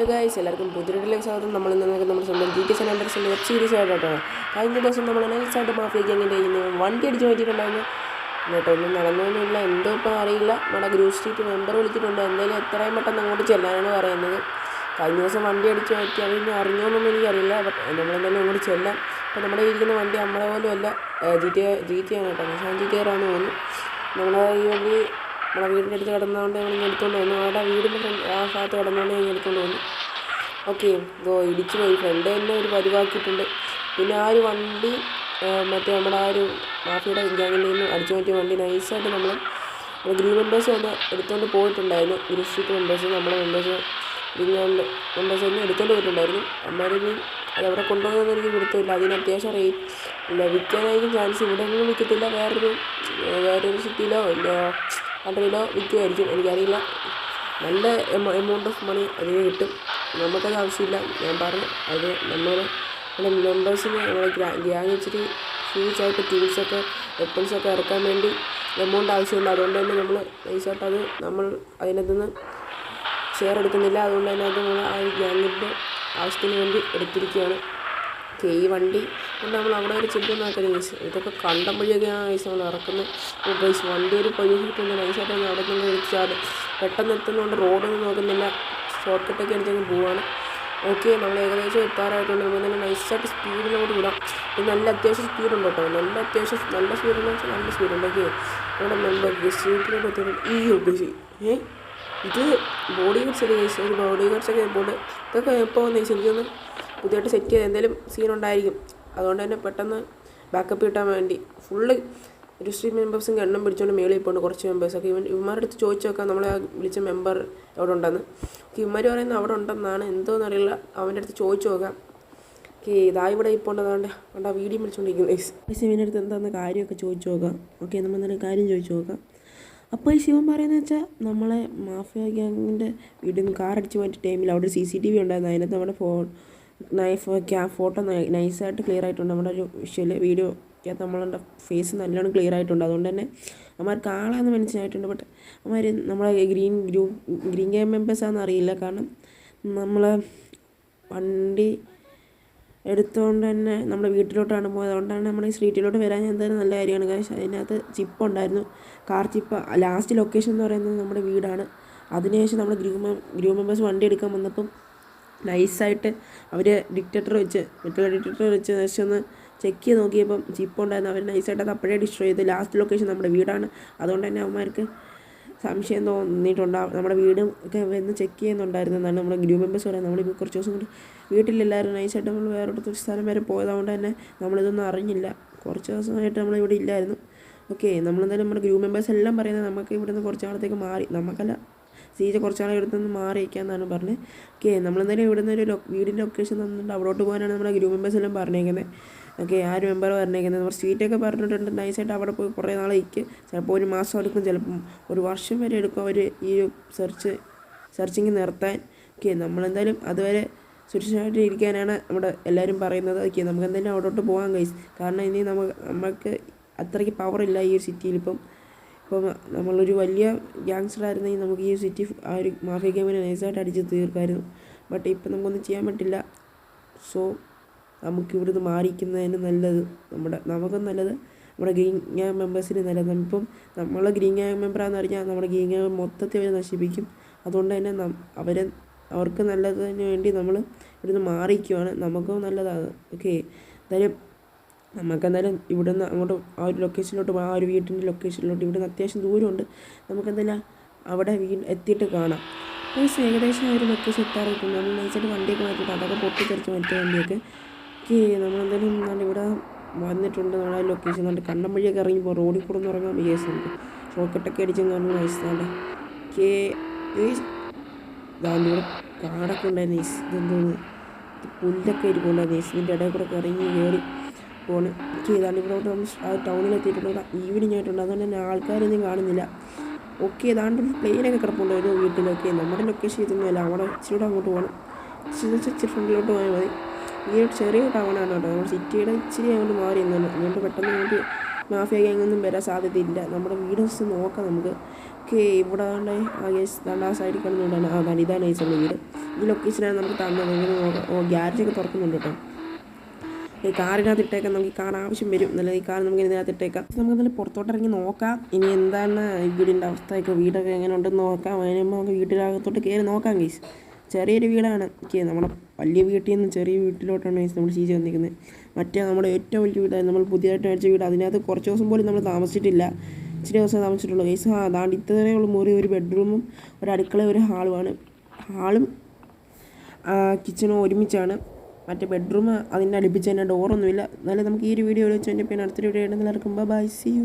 Guys, എല്ലാവർക്കും പുതിയൊരു സ്വാഗതം. നമ്മൾ നമ്മുടെ സ്വന്തം GTA San Andreas web series ആയിട്ടോ. കഴിഞ്ഞ ദിവസം നമ്മൾ നൈസായിട്ട് മാഫിയ ഗ്യാങ്ങിൻ്റെ കയ്യിൽ നിന്ന് വണ്ടി അടിച്ച് മാറ്റിയിട്ടുണ്ടായിരുന്നു കേട്ടോ. ഒന്നും നടന്നൊന്നുമില്ല, എന്തോ ഇപ്പോൾ അറിയില്ല. നമ്മുടെ ഗ്രൂപ്പ് സ്ട്രീറ്റ് മെമ്പർ വിളിച്ചിട്ടുണ്ട്, എന്തായാലും എത്രയും പെട്ടെന്ന് അങ്ങോട്ട് ചെല്ലാനാണ് പറയുന്നത്. കഴിഞ്ഞ ദിവസം വണ്ടി അടിച്ച് മാറ്റി, അതിന് അറിഞ്ഞോന്നൊന്നും എനിക്കറിയില്ല. ബട്ട് നമ്മളെന്തായാലും അങ്ങോട്ട് ചെല്ലാം. അപ്പോൾ നമ്മുടെ ഇരിക്കുന്ന വണ്ടി നമ്മളെ പോലും അല്ല, GTA ആണ് കേട്ടോ. നിസാൻ GTR ആണെന്ന് തോന്നുന്നു. നമ്മുടെ ഈ വണ്ടി നമ്മുടെ വീടിൻ്റെ അടുത്ത് കിടന്നതുകൊണ്ട് ഞങ്ങൾ എടുത്തുകൊണ്ട് വന്നു. അവിടെ വീടിൻ്റെ ആ ഭാഗത്ത് കിടന്നുകൊണ്ട് ഞാൻ എടുത്തുകൊണ്ട് വന്നു. ഓക്കെ, ഇതോ ഇടിച്ചു പോയി. ഫ്രണ്ട് തന്നെ ഒരു പരിവാക്കിയിട്ടുണ്ട്. പിന്നെ ആ ഒരു വണ്ടി മറ്റേ നമ്മുടെ ആ ഒരു മാഫിയുടെ ഗ്യാങ്ങിൽ നിന്ന് അടിച്ചു മാറ്റിയ വണ്ടി നൈസായിട്ട് നമ്മൾ ഗ്രൂപ്പ് മെമ്പേഴ്സ് വന്ന് എടുത്തുകൊണ്ട് പോയിട്ടുണ്ടായിരുന്നു. ഗ്രൂപ്പ് സ്ട്രീറ്റ് മെമ്പേഴ്സ് നമ്മളെ മെമ്പേഴ്സ് തന്നെ എടുത്തുകൊണ്ട് പോയിട്ടുണ്ടായിരുന്നു. അമ്മമാരിനി അതവിടെ കൊണ്ടുപോകുന്നതെന്ന് എനിക്ക് കൊടുത്തില്ല. അതിന് അത്യാവശ്യം റേറ്റ് ഇല്ല, വിൽക്കാനായിരിക്കും ചാൻസ്. ഇവിടെ ഒന്നും വിൽക്കത്തില്ല, വേറൊരു സിറ്റിയിലോ ഇല്ല കൺട്രിയിലോ വിൽക്കുമായിരിക്കും, എനിക്കറിയില്ല. നല്ല എമൗണ്ട് ഓഫ് മണി അതിന് കിട്ടും. നമുക്കത് ആവശ്യമില്ല. ഞാൻ പറഞ്ഞു അത് നമ്മുടെ മെമ്പേഴ്സിന് നമ്മുടെ ഗ്യാങ് ഇച്ചിരി ഫ്യൂച്ചായിട്ട് ടൂൾസൊക്കെ വെപ്പൺസൊക്കെ ഇറക്കാൻ വേണ്ടി എമൗണ്ട് ആവശ്യമുണ്ട്. അതുകൊണ്ട് തന്നെ നമ്മൾ നൈസായിട്ട് അത് നമ്മൾ അതിനകത്തുനിന്ന് ഷെയർ എടുക്കുന്നില്ല. അതുകൊണ്ട് തന്നെ അത് നമ്മൾ ആ ഗ്യാങ്ങിൻ്റെ ആവശ്യത്തിന് വേണ്ടി എടുത്തിരിക്കുകയാണ്. ഈ വണ്ടി കൊണ്ട് നമ്മൾ അവിടെ ഒരു ചിന്ത നോക്കരുത് ഗൈസ്. ഇതൊക്കെ കണ്ടമ്പോഴൊക്കെയാണ് ഗൈസ് നമ്മൾ ഇറക്കുന്നത്. ഗൈസ് വണ്ടി ഒരു പൊലിച്ചിട്ടുണ്ട്, നൈസായിട്ട് അവിടെ നിന്ന് എടുത്താൽ പെട്ടെന്ന് എത്തുന്നതുകൊണ്ട് റോഡൊന്നും നോക്കുന്നില്ല, ഷോർട്ട് കട്ടൊക്കെ അടിച്ചങ്ങ് പോവാണ്. ഓക്കെ, നമ്മൾ ഏകദേശം എത്താറായിട്ടുണ്ട്. നമ്മൾ തന്നെ നൈസായിട്ട് സ്പീഡിലോട്ട് വിടാം. ഇത് നല്ല അത്യാവശ്യം സ്പീഡുണ്ട് കേട്ടോ, നല്ല സ്പീഡെന്ന് വെച്ചാൽ നല്ല സ്പീഡുണ്ട്. ഓക്കെ, നമ്മുടെ മെമ്പർ സ്ട്രീറ്റിലോട്ട് എത്തിയിട്ട് ഇത് ബോഡി ഗാർഡ്സൊക്കെ ഗൈസ്, ഒരു ബോഡി ഗാർഡ്സൊക്കെ ഇപ്പോൾ ഇതൊക്കെ എപ്പോൾ വന്നു ശരിക്കൊന്ന് പുതിയതായിട്ട് സെറ്റ് ചെയ്ത് എന്തെങ്കിലും സീനുണ്ടായിരിക്കും. അതുകൊണ്ട് തന്നെ പെട്ടെന്ന് ബാക്കപ്പ് കിട്ടാൻ വേണ്ടി ഫുള്ള് ഒരു സ്ട്രീറ്റ് മെമ്പേഴ്സും എണ്ണം പിടിച്ചുകൊണ്ട് മേളിൽ ഇപ്പോൾ ഉണ്ട് കുറച്ച് മെമ്പേഴ്സൊക്കെ. ഇവന്മാരുടെ അടുത്ത് ചോദിച്ചു നോക്കാം നമ്മളെ വിളിച്ച മെമ്പർ എവിടെ ഉണ്ടെന്ന്. ഇവന്മാർ പറയുന്നത് അവിടെ ഉണ്ടെന്നാണ്, എന്തോന്നറിയില്ല. അവൻ്റെ അടുത്ത് ചോദിച്ചു നോക്കാം. ഇതാ ഇവിടെ ഇപ്പോൾ ഉണ്ടെന്നാണ്ട് ആ വീഡിയോ വിളിച്ചുകൊണ്ടിരിക്കുന്നത്. ഇവൻ്റെ അടുത്ത് എന്താണെന്ന് കാര്യമൊക്കെ ചോദിച്ചു നോക്കാം. ഓക്കെ, നമ്മൾ എന്തെങ്കിലും കാര്യം ചോദിച്ചു നോക്കാം. അപ്പോൾ ഈ ശിവൻ പറയുന്നത് വെച്ചാൽ നമ്മളെ മാഫിയ ഗ്യാങ്ങിൻ്റെ വീട്ടിൽ നിന്ന് കാർ അടിച്ച് മാറ്റിയ ടൈമിൽ അവിടെ CCTV ഉണ്ടായിരുന്നു. അതിനകത്ത് നമ്മുടെ ഫോട്ടോ നൈസായിട്ട് ക്ലിയർ ആയിട്ടുണ്ട്. നമ്മുടെ ഒരു വീഡിയോക്കകത്ത് നമ്മളുടെ ഫേസ് നല്ലോണം ക്ലിയർ ആയിട്ടുണ്ട്. അതുകൊണ്ട് തന്നെ അവന്മാർക്ക് ആളാന്ന് മനസ്സിലായിട്ടുണ്ട്. ബട്ട് അവന്മാർ നമ്മളെ ഗ്രീൻ ഗെയിം മെമ്പേഴ്സാണെന്ന് അറിയില്ല. കാരണം നമ്മളെ വണ്ടി എടുത്തുകൊണ്ട് തന്നെ നമ്മുടെ വീട്ടിലോട്ടാണ് പോയത്. അതുകൊണ്ടാണ് നമ്മൾ ഈ സ്ട്രീറ്റിലോട്ട് വരാൻ എന്തായാലും നല്ല കാര്യമാണ്. കാശ് അതിനകത്ത് ചിപ്പ് ഉണ്ടായിരുന്നു, കാർ ചിപ്പ്. ലാസ്റ്റ് ലൊക്കേഷൻ എന്ന് പറയുന്നത് നമ്മുടെ വീടാണ്. അതിനുശേഷം നമ്മുടെ ഗ്രൂപ്പ് മെമ്പേഴ്സ് വണ്ടി എടുക്കാൻ വന്നപ്പം നൈസായിട്ട് അവർ ഡിറ്റക്ടർ വെച്ച് ജസ്റ്റ് ഒന്ന് ചെക്ക് ചെയ്ത് നോക്കിയപ്പം ചിപ്പ് ഉണ്ടായിരുന്നു. അവർ നൈസായിട്ട് അത് അപ്പോഴേ ഡിസ്ട്രോയ് ചെയ്ത്. ലാസ്റ്റ് ലൊക്കേഷൻ നമ്മുടെ വീടാണ്. അതുകൊണ്ട് തന്നെ അവന്മാർക്ക് സംശയം തോന്നിയിട്ടുണ്ടാവും. നമ്മുടെ വീടും ഒക്കെ വന്ന് ചെക്ക് ചെയ്യുന്നുണ്ടായിരുന്നു എന്നാണ് നമ്മുടെ ഗ്രൂപ്പ് മെമ്പേഴ്സ് പറയുന്നത്. നമ്മളിപ്പോൾ കുറച്ച് ദിവസം കൊണ്ട് വീട്ടിലെല്ലാവരും നൈസായിട്ട് നമ്മൾ വേറൊരു സ്ഥലം വരെ പോയതുകൊണ്ട് തന്നെ നമ്മളിതൊന്നും അറിഞ്ഞില്ല. കുറച്ച് ദിവസമായിട്ട് നമ്മളിവിടെ ഇല്ലായിരുന്നു. ഓക്കെ, നമ്മളെന്തായാലും നമ്മുടെ ഗ്രൂപ്പ് മെമ്പേഴ്സ് എല്ലാം പറയുന്നത് നമുക്ക് ഇവിടുന്ന് കുറച്ച് നാളത്തേക്ക് മാറി, നമുക്കല്ല കുറച്ച് നാളെ ഇവിടെ നിന്ന് മാറി വയ്ക്കാമെന്നാണ് പറഞ്ഞത്. ഓക്കെ, നമ്മളെന്തായാലും ഇവിടുന്ന് ഒരു വീടിൻ്റെ ലൊക്കേഷൻ തന്നിട്ടുണ്ട്, അവിടോട്ട് പോകാനാണ് നമ്മുടെ ഗ്രൂപ്പ് മെമ്പേഴ്സ് എല്ലാം പറഞ്ഞേക്കുന്നത്. ഓക്കെ, ആ ഒരു മെമ്പർ പറഞ്ഞേക്കുന്നത് നമ്മുടെ സീറ്റൊക്കെ പറഞ്ഞിട്ടുണ്ട്. നൈസായിട്ട് അവിടെ പോയി കുറേ നാളെ ഇരിക്കും. ചിലപ്പോൾ ഒരു മാസം എടുക്കും, ചിലപ്പം ഒരു വർഷം വരെ എടുക്കും അവർ ഈ സെർച്ചിങ് നിർത്താൻ. ഓക്കെ, നമ്മളെന്തായാലും അതുവരെ സുരക്ഷിതമായിട്ട് ഇരിക്കാനാണ് നമ്മുടെ എല്ലാവരും പറയുന്നത്. ഓക്കെ, നമുക്ക് എന്തായാലും അവിടോട്ട് പോകാൻ ഗൈസ്. കാരണം ഇനി നമുക്ക് അത്രയ്ക്ക് പവറില്ല ഈ ഒരു സിറ്റിയിൽ. ഇപ്പം നമ്മളൊരു വലിയ ഗ്യാങ്സ്റ്റർ ആയിരുന്നെങ്കിൽ നമുക്ക് ഈ സിറ്റി ആ ഒരു മാഫിയ ഗെയിമിനെ നൈസായിട്ട് അടിച്ച് തീർക്കായിരുന്നു. ബട്ട് ഇപ്പം നമുക്കൊന്നും ചെയ്യാൻ പറ്റില്ല. സോ നമുക്ക് ഇവിടുന്ന് മാറിയിരിക്കുന്നതിന് നല്ലത്, നമുക്കും നല്ലത്, നമ്മുടെ ഗ്രീൻ ഗ്യാങ് മെമ്പേഴ്സിന് നല്ലത്. ഇപ്പം നമ്മളെ ഗ്രീൻ ഗ്യാങ് മെമ്പറാണെന്ന് അറിഞ്ഞാൽ നമ്മുടെ ഗ്രീൻ ഗ്യാങ് മൊത്തത്തിൽ അവർ നശിപ്പിക്കും. അതുകൊണ്ട് തന്നെ അവർക്ക് നല്ലതിന് വേണ്ടി നമ്മൾ ഇവിടുന്ന് മാറിയിരിക്കുവാണ്. നമുക്കും നല്ലതാണ്. ഓക്കെ, എന്തായാലും നമുക്കെന്തായാലും ഇവിടുന്ന് അങ്ങോട്ട് ആ ഒരു ലൊക്കേഷനിലോട്ട് ആ ഒരു വീട്ടിൻ്റെ ലൊക്കേഷനിലോട്ട് ഇവിടുന്ന് അത്യാവശ്യം ദൂരമുണ്ട്. നമുക്കെന്തായാലും അവിടെ എത്തിയിട്ട് കാണാം. ഏകദേശം ഒരു ലൊക്കേഷൻ എത്താറായിട്ടുണ്ട്. നമ്മൾ നൈസായിട്ട് വണ്ടിയൊക്കെ മാറ്റിയിട്ട് അതൊക്കെ പൊട്ടിത്തെറിച്ച് മാറ്റിയ വണ്ടിയൊക്കെ. ഓക്കെ, നമ്മളെന്തായാലും ഇവിടെ വന്നിട്ടുണ്ട്. നമ്മളെ ലൊക്കേഷൻ കണ്ട് കണ്ണം വഴിയൊക്കെ ഇറങ്ങിപ്പോൾ റോഡിൽ കൂടെ ഒന്ന് ഇറങ്ങാൻ വിചാരിച്ചിട്ടുണ്ട്. ഷോക്കട്ടൊക്കെ അടിച്ചെന്ന് പറഞ്ഞാൽ നൈസാണ്. ഓക്കെ, ഇതാണ്ട് ഇവിടെ കാടൊക്കെ ഉണ്ടായിരുന്നു. ഇതെന്തോന്ന് പുല്ലൊക്കെ ഇരിക്കുന്നുണ്ടായിരുന്നു. ഇതിൻ്റെ ഇടയിൽ കൂടെ ഇറങ്ങി കയറി പോണ്. ഇതാണ് ഇവിടെ നമ്മൾ ആ ടൗണിലെത്തിയിട്ടുണ്ട്. ഇവിടെ ഈവനിങ് ആയിട്ടുണ്ട്, അതുകൊണ്ട് തന്നെ ആൾക്കാരൊന്നും കാണുന്നില്ല. ഓക്കെ, ഏതാണ്ട് ഒരു പ്ലെയിനൊക്കെ കിടപ്പുണ്ട് ഒരു വീട്ടിലൊക്കെ. നമ്മുടെ ലൊക്കേഷൻ ഇതൊന്നുമല്ല, അവിടെ ഇച്ചിരി അങ്ങോട്ട് പോകണം. ഇച്ചിരി ഫ്രണ്ടിലോട്ട് പോയാൽ മതി. ഈ ഒരു ചെറിയ ടൗണാണ് കേട്ടോ, നമ്മൾ സിറ്റിയുടെ ഇച്ചിരി അങ്ങോട്ട് മാറി എന്നാണ്. അതുകൊണ്ട് പെട്ടെന്ന് നമുക്ക് മാഫിയ ഗ്യാങ്ങൊന്നും വരാൻ സാധ്യതയില്ല. നമ്മുടെ വീട് നോക്കാം നമുക്ക്. ഓക്കെ ഇവിടെ ആ സൈഡിൽ കാണുന്നുണ്ടാണ് അതാണ് ഇതാണ് ഗൈസ് നമ്മുടെ വീട്. ഈ ലൊക്കേഷനാണ് നമുക്ക് തന്നത്. ഇങ്ങനെ നോക്കാം. ഗ്യാരേജൊക്കെ തുറക്കുന്നുണ്ട് കേട്ടോ. ഈ കാറിനകത്ത് ഇട്ടേക്കാം, നമുക്ക് ഈ കാർ ആവശ്യം വരും. നല്ല ഈ കാർ നമുക്ക് ഇതിനകത്ത് ഇട്ടേക്കാം. നമുക്ക് എന്തായാലും പുറത്തോട്ടിറങ്ങി നോക്കാം ഇനി എന്താണ് ഈ വീടിൻ്റെ അവസ്ഥയൊക്കെ, വീടൊക്കെ എങ്ങനെ ഉണ്ടെന്ന് നോക്കാം. അതിനുമ്പോൾ നമുക്ക് വീട്ടിനകത്തോട്ട് കയറി നോക്കാം ഗൈസ്. ചെറിയൊരു വീടാണ്. നമ്മുടെ വലിയ വീട്ടിൽ നിന്ന് ചെറിയ വീട്ടിലോട്ടാണ് ഗൈസ് നമ്മൾ ചീച്ച് വന്നിരിക്കുന്നത്. മറ്റേ നമ്മുടെ ഏറ്റവും വലിയ വീടാണ്, നമ്മൾ പുതിയതായിട്ട് മേടിച്ച വീട്. അതിനകത്ത് കുറച്ച് ദിവസം പോലും നമ്മൾ താമസിച്ചിട്ടില്ല, ഇച്ചിരി ദിവസം താമസിച്ചിട്ടുള്ളൂ ഗൈസ്. അതാണ്ട് ഇത്രയുള്ള മുറി, ഒരു ബെഡ്റൂമും ഒരു അടുക്കള ഒരു ഹാളുമാണ്. ഹാളും കിച്ചണും ഒരുമിച്ചാണ്. മറ്റേ ബെഡ്റൂം അതിൻ്റെ അടുപ്പിച്ച് തന്നെ, ഡോറൊന്നുമില്ല. എന്നാലും നമുക്ക് ഈ ഒരു വീഡിയോ വെച്ച് എൻ്റെ പിന്നെ അടുത്തൊരു വീഡിയോ ആയിട്ട് എല്ലാവർക്കും ബൈ, സീ യു.